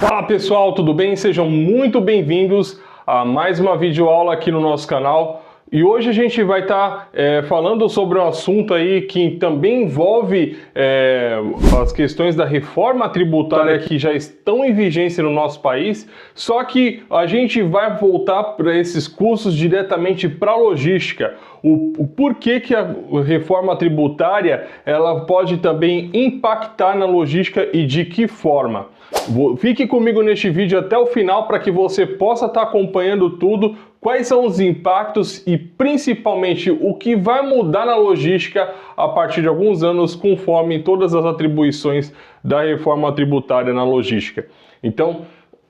Fala pessoal, tudo bem? Sejam muito bem-vindos a mais uma videoaula aqui no nosso canal. E hoje a gente vai estar falando sobre um assunto aí que também envolve as questões da reforma tributária que já estão em vigência no nosso país, só que a gente vai voltar para esses cursos diretamente para a logística. O porquê que a reforma tributária ela pode também impactar na logística e de que forma. Fique comigo neste vídeo até o final para que você possa estar acompanhando tudo, quais são os impactos e principalmente o que vai mudar na logística a partir de alguns anos conforme todas as atribuições da reforma tributária na logística. Então,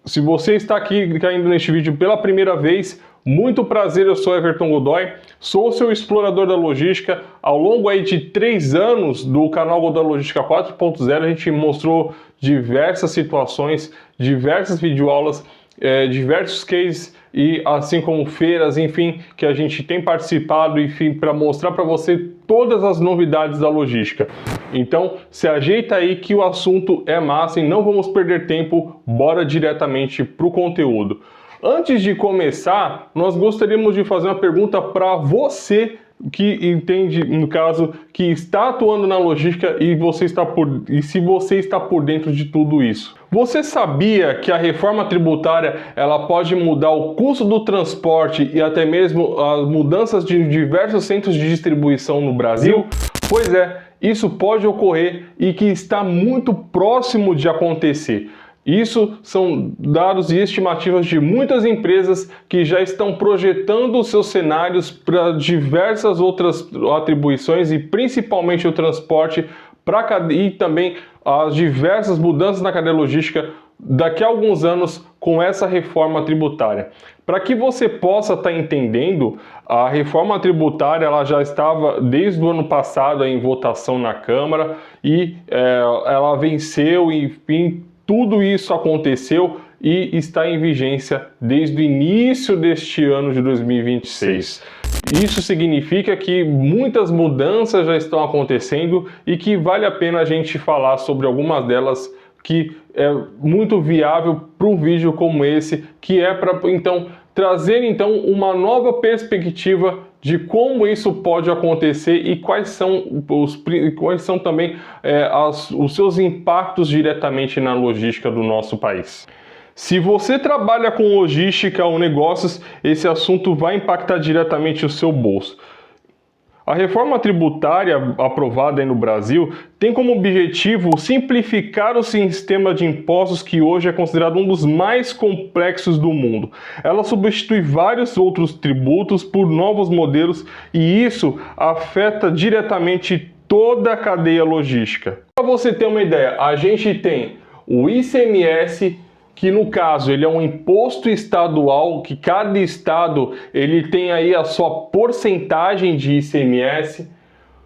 se você está aqui caindo neste vídeo pela primeira vez, muito prazer, eu sou Everton Godoy, sou o seu explorador da logística. Ao longo aí de 3 anos do canal Godoy Logística 4.0, a gente mostrou diversas situações, diversas videoaulas, diversos cases e assim como feiras, enfim, que a gente tem participado, enfim, para mostrar para você todas as novidades da logística. Então, se ajeita aí que o assunto é massa e não vamos perder tempo, bora diretamente para o conteúdo. Antes de começar, nós gostaríamos de fazer uma pergunta para você que entende, no caso, que está atuando na logística e se você está por dentro de tudo isso. Você sabia que a reforma tributária ela pode mudar o custo do transporte e até mesmo as mudanças de diversos centros de distribuição no Brasil? Pois é, isso pode ocorrer e que está muito próximo de acontecer. Isso são dados e estimativas de muitas empresas que já estão projetando os seus cenários para diversas outras atribuições e principalmente o transporte e também as diversas mudanças na cadeia logística daqui a alguns anos com essa reforma tributária. Para que você possa estar entendendo, a reforma tributária ela já estava desde o ano passado em votação na Câmara e ela venceu, enfim. Tudo isso aconteceu e está em vigência desde o início deste ano de 2026. Isso significa que muitas mudanças já estão acontecendo e que vale a pena a gente falar sobre algumas delas que é muito viável para um vídeo como esse, que é para trazer uma nova perspectiva de como isso pode acontecer e quais são também os seus impactos diretamente na logística do nosso país. Se você trabalha com logística ou negócios, esse assunto vai impactar diretamente o seu bolso. A reforma tributária aprovada aí no Brasil tem como objetivo simplificar o sistema de impostos que hoje é considerado um dos mais complexos do mundo. Ela substitui vários outros tributos por novos modelos e isso afeta diretamente toda a cadeia logística. Para você ter uma ideia, a gente tem o ICMS, que no caso ele é um imposto estadual, que cada estado ele tem aí a sua porcentagem de ICMS.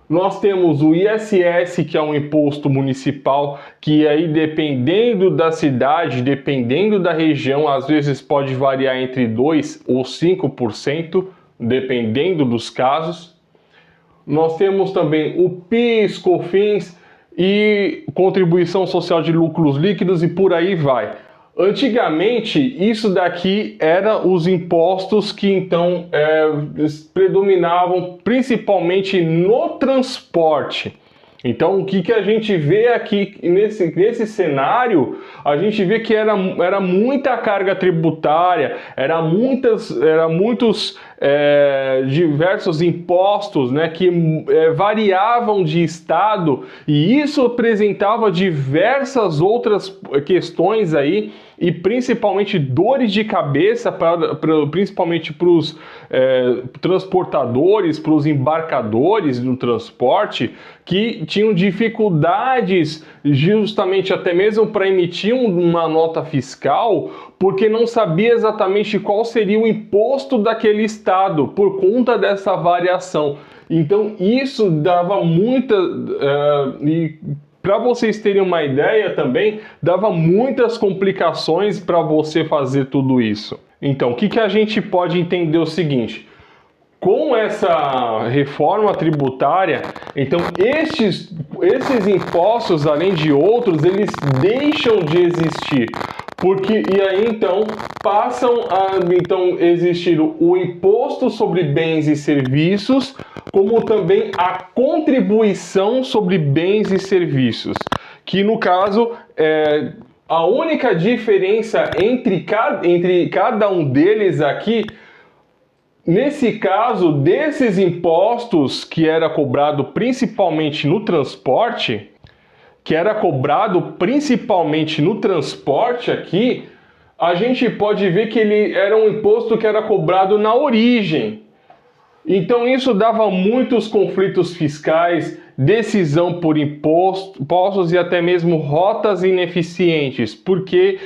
Nós temos o ISS, que é um imposto municipal, que aí dependendo da cidade, dependendo da região, às vezes pode variar entre 2% ou 5%, dependendo dos casos. Nós temos também o PIS, COFINS e contribuição social de lucros líquidos e por aí vai. Antigamente, isso daqui eram os impostos que então predominavam principalmente no transporte. Então, o que a gente vê aqui nesse cenário, a gente vê que era muita carga tributária, era muitos diversos impostos, né, que variavam de estado, e isso apresentava diversas outras questões aí, e principalmente dores de cabeça, principalmente para os transportadores, para os embarcadores do transporte, que tinham dificuldades justamente até mesmo para emitir uma nota fiscal, porque não sabia exatamente qual seria o imposto daquele estado por conta dessa variação. Então isso dava para vocês terem uma ideia também, dava muitas complicações para você fazer tudo isso. Então, o que a gente pode entender o seguinte: com essa reforma tributária, então esses impostos, além de outros, eles deixam de existir. E aí então passam a então existir o imposto sobre bens e serviços, como também a contribuição sobre bens e serviços, que no caso a única diferença entre cada um deles aqui, nesse caso, desses impostos que era cobrado principalmente no transporte, aqui, a gente pode ver que ele era um imposto que era cobrado na origem. Então isso dava muitos conflitos fiscais, decisão por impostos e até mesmo rotas ineficientes, porque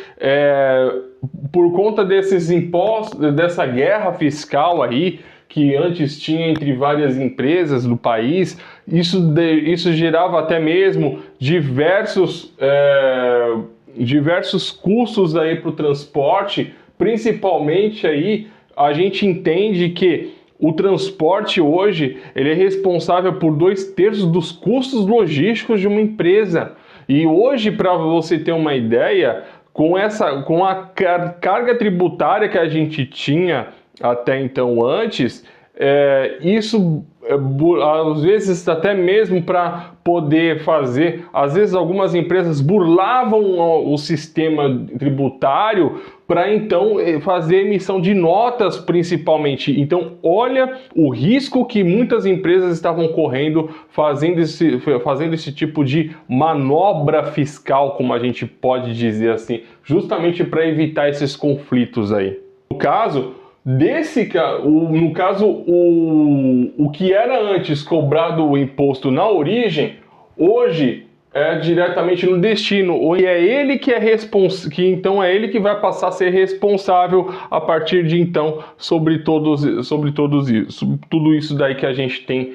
por conta desses impostos, dessa guerra fiscal aí, que antes tinha entre várias empresas do país, isso gerava até mesmo diversos custos aí para o transporte. Principalmente aí a gente entende que o transporte hoje ele é responsável por 2/3 dos custos logísticos de uma empresa. E hoje, para você ter uma ideia, com a carga tributária que a gente tinha até então antes, isso às vezes até mesmo para poder fazer, às vezes algumas empresas burlavam o sistema tributário para então fazer emissão de notas principalmente. Então olha o risco que muitas empresas estavam correndo fazendo esse tipo de manobra fiscal, como a gente pode dizer assim, justamente para evitar esses conflitos aí. No caso, o que era antes cobrado o imposto na origem, hoje é diretamente no destino, e é ele que então é ele que vai passar a ser responsável a partir de então sobre tudo isso daí que a gente tem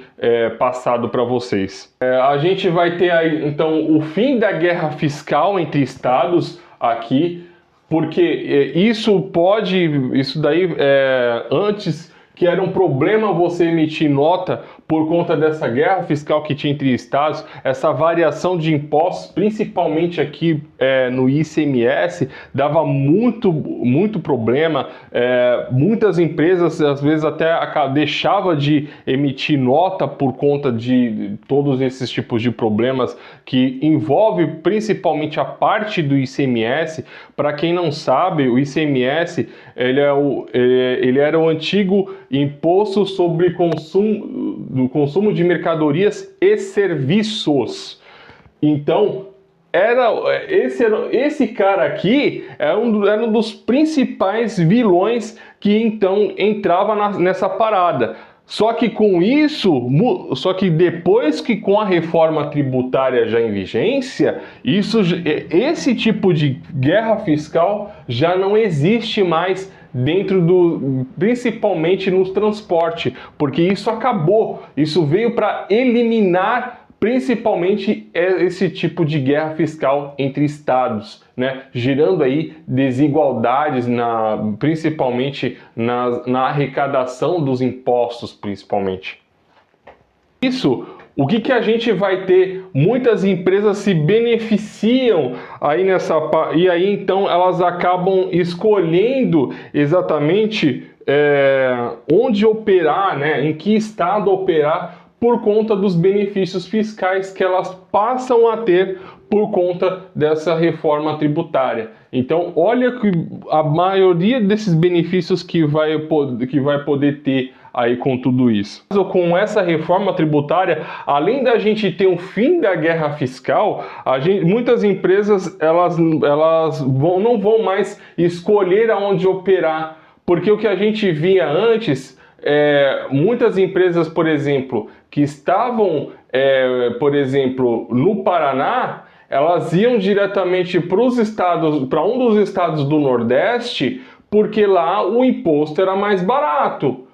passado para vocês. A gente vai ter aí então o fim da guerra fiscal entre estados aqui, porque isso daí antes que era um problema você emitir nota por conta dessa guerra fiscal que tinha entre estados, essa variação de impostos, principalmente aqui no ICMS, dava muito problema. Muitas empresas às vezes até deixavam de emitir nota por conta de todos esses tipos de problemas que envolve principalmente a parte do ICMS. Para quem não sabe, o ICMS ele era o antigo imposto sobre consumo de mercadorias e serviços. Então, esse cara aqui era um dos principais vilões que então entrava nessa parada. Só que depois que com a reforma tributária já em vigência, esse tipo de guerra fiscal já não existe mais principalmente no transporte, porque isso acabou, isso veio para eliminar principalmente esse tipo de guerra fiscal entre estados, né? Gerando aí desigualdades principalmente na arrecadação dos impostos, principalmente. O que a gente vai ter? Muitas empresas se beneficiam aí e aí então elas acabam escolhendo exatamente onde operar, né? Em que estado operar, por conta dos benefícios fiscais que elas passam a ter por conta dessa reforma tributária. Então, olha que a maioria desses benefícios que vai poder ter aí com tudo isso. Com essa reforma tributária, além da gente ter um fim da guerra fiscal, muitas empresas não vão mais escolher aonde operar, porque o que a gente via antes, muitas empresas, por exemplo, que estavam, por exemplo, no Paraná, elas iam diretamente para um dos estados do Nordeste, porque lá o imposto era mais barato.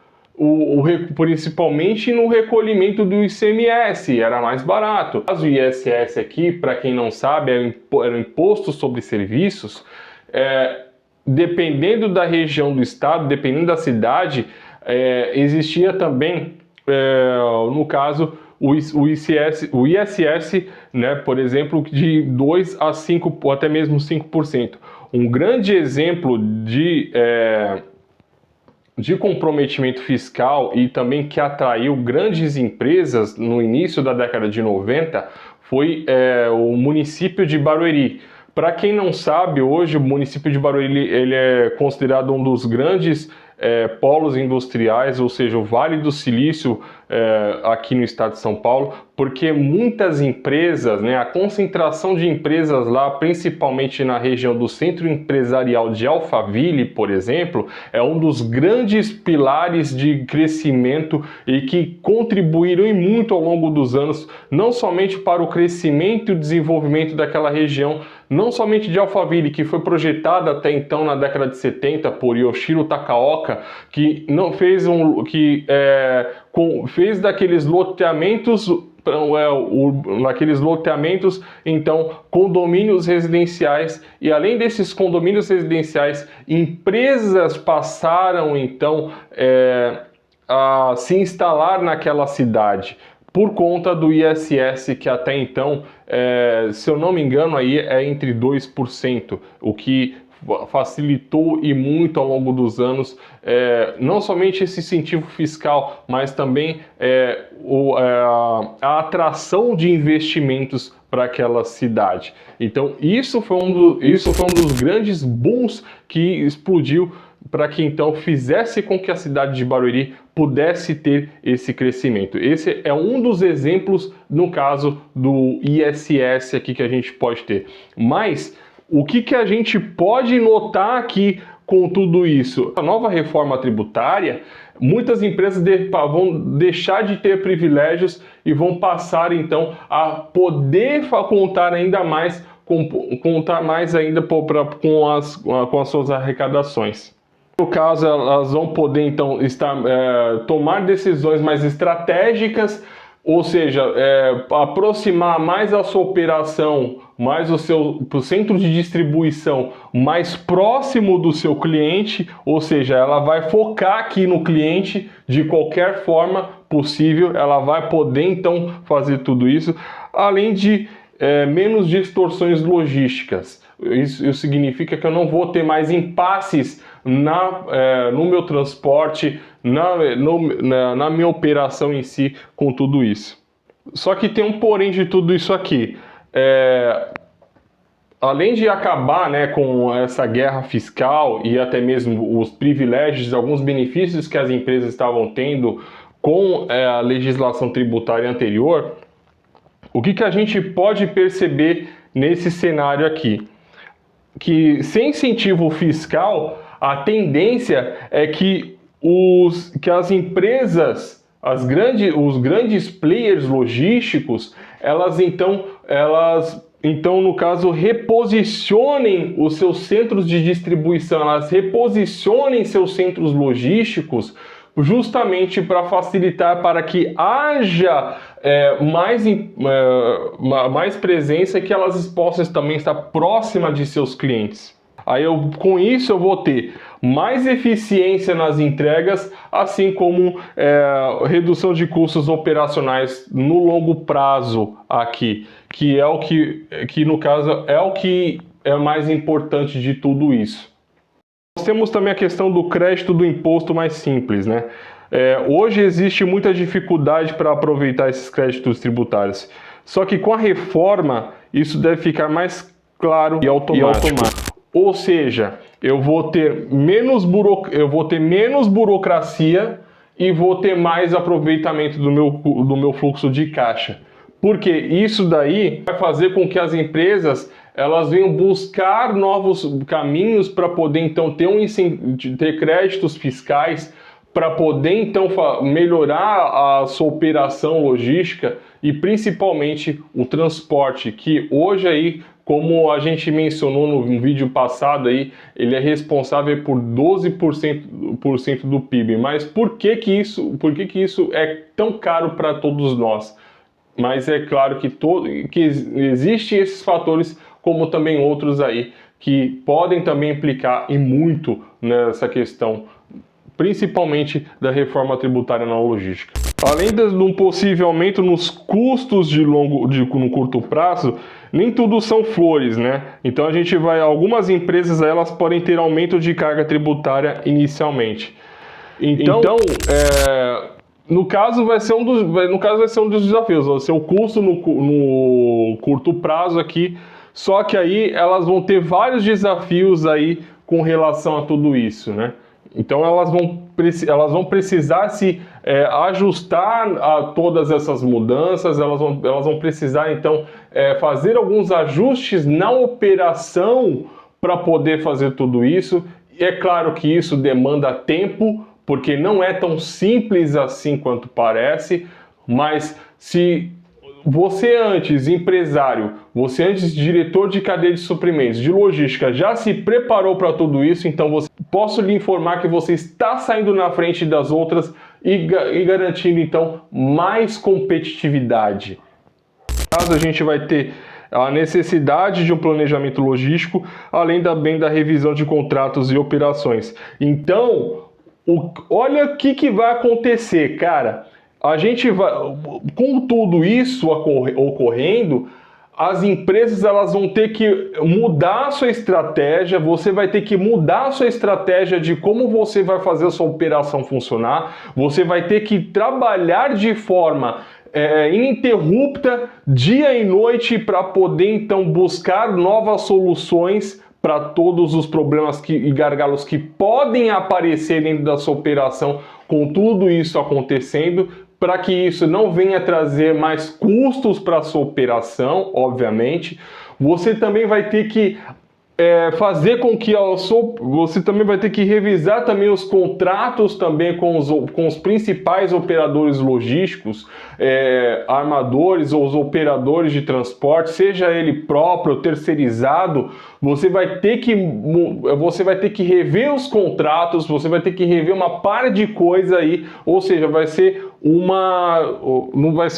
Principalmente no recolhimento do ICMS, era mais barato. O ISS aqui, para quem não sabe, era o Imposto sobre Serviços. Dependendo da região do estado, dependendo da cidade, existia também, no caso, o ISS, né, por exemplo, de 2 a 5, ou até mesmo 5%. um grande exemplo de comprometimento fiscal e também que atraiu grandes empresas no início da década de 90 foi o município de Barueri. Para quem não sabe, hoje o município de Barueri ele é considerado um dos grandes polos industriais, ou seja, o Vale do Silício aqui no estado de São Paulo, porque muitas empresas, né, a concentração de empresas lá, principalmente na região do Centro Empresarial de Alphaville, por exemplo, é um dos grandes pilares de crescimento e que contribuíram muito ao longo dos anos, não somente para o crescimento e o desenvolvimento daquela região, não somente de Alphaville, que foi projetada até então na década de 70 por Yoshiro Takaoka, que não fez fez daqueles loteamentos então condomínios residenciais, e além desses condomínios residenciais, empresas passaram então a se instalar naquela cidade por conta do ISS, que até então, se eu não me engano, aí é entre 2%, o que facilitou e muito ao longo dos anos, não somente esse incentivo fiscal, mas também a atração de investimentos para aquela cidade. Então isso foi um dos grandes booms que explodiu para que então fizesse com que a cidade de Barueri pudesse ter esse crescimento. Esse é um dos exemplos no caso do ISS aqui que a gente pode ter. Mas o que a gente pode notar aqui com tudo isso? A nova reforma tributária, muitas empresas vão deixar de ter privilégios e vão passar então a poder contar ainda mais, com as suas arrecadações. No caso, elas vão poder então tomar decisões mais estratégicas, ou seja, aproximar mais a sua operação, mais o seu centro de distribuição mais próximo do seu cliente, ou seja, ela vai focar aqui no cliente de qualquer forma possível, ela vai poder então fazer tudo isso, além de menos distorções logísticas. Isso significa que eu não vou ter mais impasses no meu transporte, na minha operação em si, com tudo isso. Só que tem um porém de tudo isso aqui. Além de acabar, né, com essa guerra fiscal e até mesmo os privilégios, alguns benefícios que as empresas estavam tendo com a legislação tributária anterior, o que a gente pode perceber nesse cenário aqui? Que sem incentivo fiscal, a tendência é que as empresas, os grandes players logísticos, elas então, no caso, reposicionem os seus centros de distribuição, elas reposicionem seus centros logísticos justamente para facilitar, para que haja mais presença e que elas possam também estar próximas de seus clientes. Aí com isso eu vou ter mais eficiência nas entregas, assim como redução de custos operacionais no longo prazo aqui, que é o que no caso é o que é mais importante de tudo isso. Nós temos também a questão do crédito do imposto mais simples, né? Hoje existe muita dificuldade para aproveitar esses créditos tributários. Só que com a reforma isso deve ficar mais claro e automático. Ou seja, eu vou ter menos burocracia e vou ter mais aproveitamento do meu fluxo de caixa. Porque isso daí vai fazer com que as empresas elas venham buscar novos caminhos para poder então ter créditos fiscais, para poder então melhorar a sua operação logística e principalmente o transporte, que hoje aí, como a gente mencionou no vídeo passado aí, ele é responsável por 12% do PIB. Mas por que que isso é tão caro para todos nós? Mas é claro que existem esses fatores, como também outros aí, que podem também implicar e muito nessa questão, principalmente da reforma tributária na logística. Além de um possível aumento nos custos no curto prazo, nem tudo são flores, né? Então a gente vai, algumas empresas elas podem ter aumento de carga tributária inicialmente. Então no caso vai ser um dos desafios, vai ser o custo no curto prazo aqui. Só que aí elas vão ter vários desafios aí com relação a tudo isso, né? Então elas vão precisar se ajustar a todas essas mudanças, elas vão precisar então fazer alguns ajustes na operação para poder fazer tudo isso. E é claro que isso demanda tempo, porque não é tão simples assim quanto parece, mas se você antes, empresário, você antes, diretor de cadeia de suprimentos, de logística, já se preparou para tudo isso, então posso lhe informar que você está saindo na frente das outras e garantindo, então, mais competitividade. No caso, a gente vai ter a necessidade de um planejamento logístico, além também da revisão de contratos e operações. Então, olha o que vai acontecer, cara. A gente vai, com tudo isso ocorrendo, as empresas elas vão ter que mudar a sua estratégia, você vai ter que mudar a sua estratégia de como você vai fazer a sua operação funcionar, você vai ter que trabalhar de forma ininterrupta, dia e noite, para poder então buscar novas soluções para todos os problemas e gargalos que podem aparecer dentro da sua operação com tudo isso acontecendo, para que isso não venha trazer mais custos para a sua operação, obviamente. Você também vai ter que fazer com que você também vai ter que revisar também os contratos também com os principais operadores logísticos, armadores ou os operadores de transporte, seja ele próprio ou terceirizado. Você vai ter que rever os contratos, você vai ter que rever uma par de coisa aí, ou seja, vai ser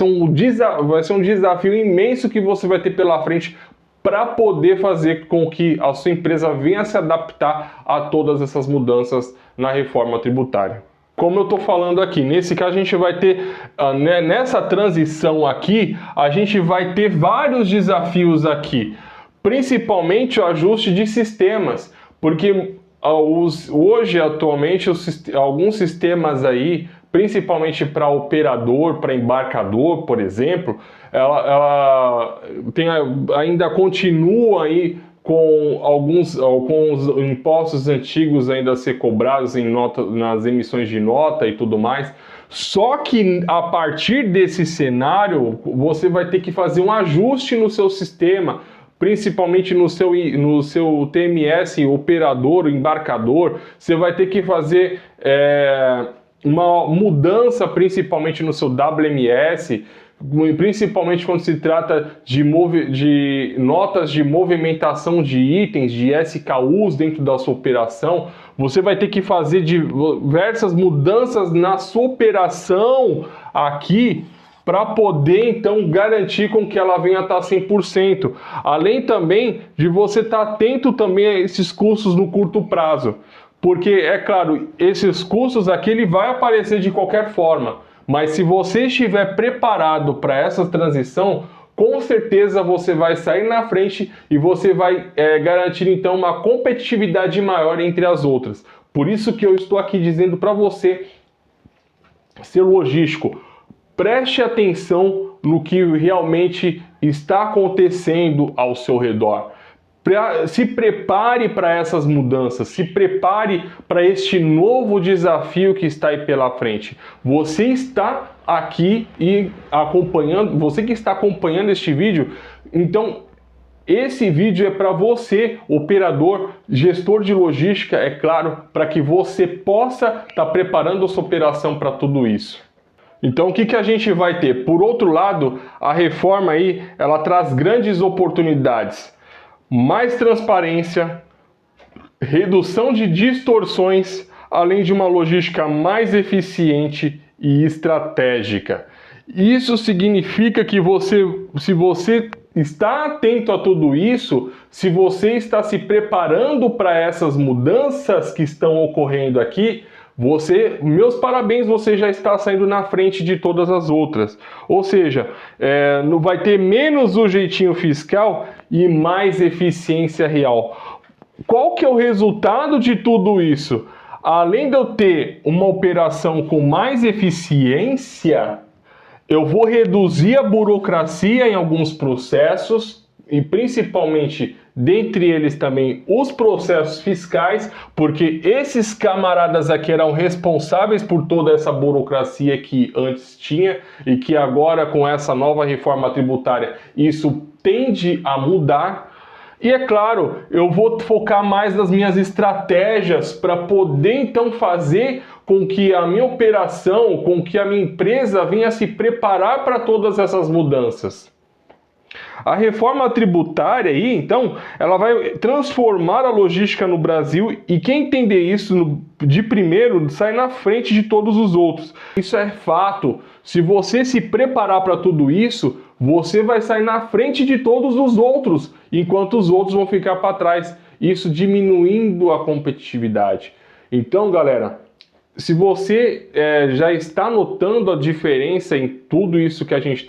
um desafio imenso que você vai ter pela frente para poder fazer com que a sua empresa venha se adaptar a todas essas mudanças na reforma tributária. Como eu estou falando aqui, nesse caso a gente vai ter, nessa transição aqui, a gente vai ter vários desafios aqui, principalmente o ajuste de sistemas, porque hoje, atualmente, alguns sistemas aí, principalmente para operador, para embarcador, por exemplo, ela ainda continua aí com os impostos antigos ainda a ser cobrados nas emissões de nota e tudo mais. Só que a partir desse cenário, você vai ter que fazer um ajuste no seu sistema, principalmente no seu TMS, operador, embarcador. Você vai ter que fazer uma mudança principalmente no seu WMS, principalmente quando se trata de notas de movimentação de itens, de SKUs dentro da sua operação. Você vai ter que fazer diversas mudanças na sua operação aqui para poder então garantir com que ela venha a estar 100%. Além também de você estar atento também a esses custos no curto prazo. Porque, é claro, esses custos aqui ele vai aparecer de qualquer forma. Mas se você estiver preparado para essa transição, com certeza você vai sair na frente e você vai garantir então uma competitividade maior entre as outras. Por isso que eu estou aqui dizendo para você, ser logístico, preste atenção no que realmente está acontecendo ao seu redor. Se prepare para essas mudanças, se prepare para este novo desafio que está aí pela frente. Você está aqui e acompanhando, você que está acompanhando este vídeo, então esse vídeo é para você, operador, gestor de logística, é claro, para que você possa estar preparando a sua operação para tudo isso. Então o que a gente vai ter? Por outro lado, a reforma aí, ela traz grandes oportunidades. Mais transparência, redução de distorções, além de uma logística mais eficiente e estratégica. Isso significa que se você está atento a tudo isso, se você está se preparando para essas mudanças que estão ocorrendo aqui, Meus parabéns, você já está saindo na frente de todas as outras. Ou seja, não vai ter menos o jeitinho fiscal e mais eficiência real. Qual que é o resultado de tudo isso? Além de eu ter uma operação com mais eficiência, eu vou reduzir a burocracia em alguns processos, e principalmente dentre eles também os processos fiscais, porque esses camaradas aqui eram responsáveis por toda essa burocracia que antes tinha e que agora, com essa nova reforma tributária, isso tende a mudar. E é claro, eu vou focar mais nas minhas estratégias para poder então fazer com que a minha operação, com que a minha empresa venha se preparar para todas essas mudanças. A reforma tributária aí, então, ela vai transformar a logística no Brasil, e quem entender isso de primeiro sai na frente de todos os outros. Isso é fato. Se você se preparar para tudo isso, você vai sair na frente de todos os outros, enquanto os outros vão ficar para trás. Isso diminuindo a competitividade. Então, galera, se você já está notando a diferença em tudo isso que a gente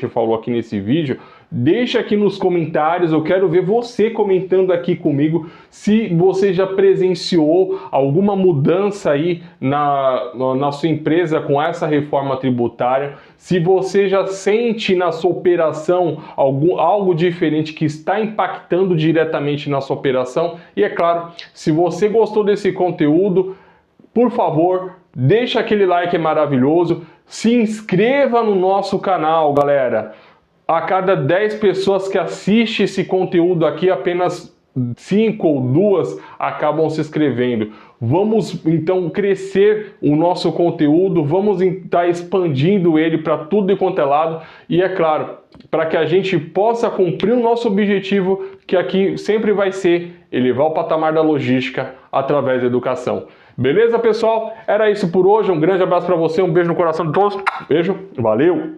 falou aqui nesse vídeo, deixa aqui nos comentários, eu quero ver você comentando aqui comigo se você já presenciou alguma mudança aí na sua empresa com essa reforma tributária, se você já sente na sua operação algo diferente que está impactando diretamente na sua operação. E é claro, se você gostou desse conteúdo, por favor, deixa aquele like maravilhoso, se inscreva no nosso canal, galera. A cada 10 pessoas que assistem esse conteúdo aqui, apenas 5 ou 2 acabam se inscrevendo. Vamos então crescer o nosso conteúdo, vamos estar expandindo ele para tudo e quanto é lado. E é claro, para que a gente possa cumprir o nosso objetivo, que aqui sempre vai ser elevar o patamar da logística através da educação. Beleza, pessoal? Era isso por hoje. Um grande abraço para você, um beijo no coração de todos. Beijo, valeu!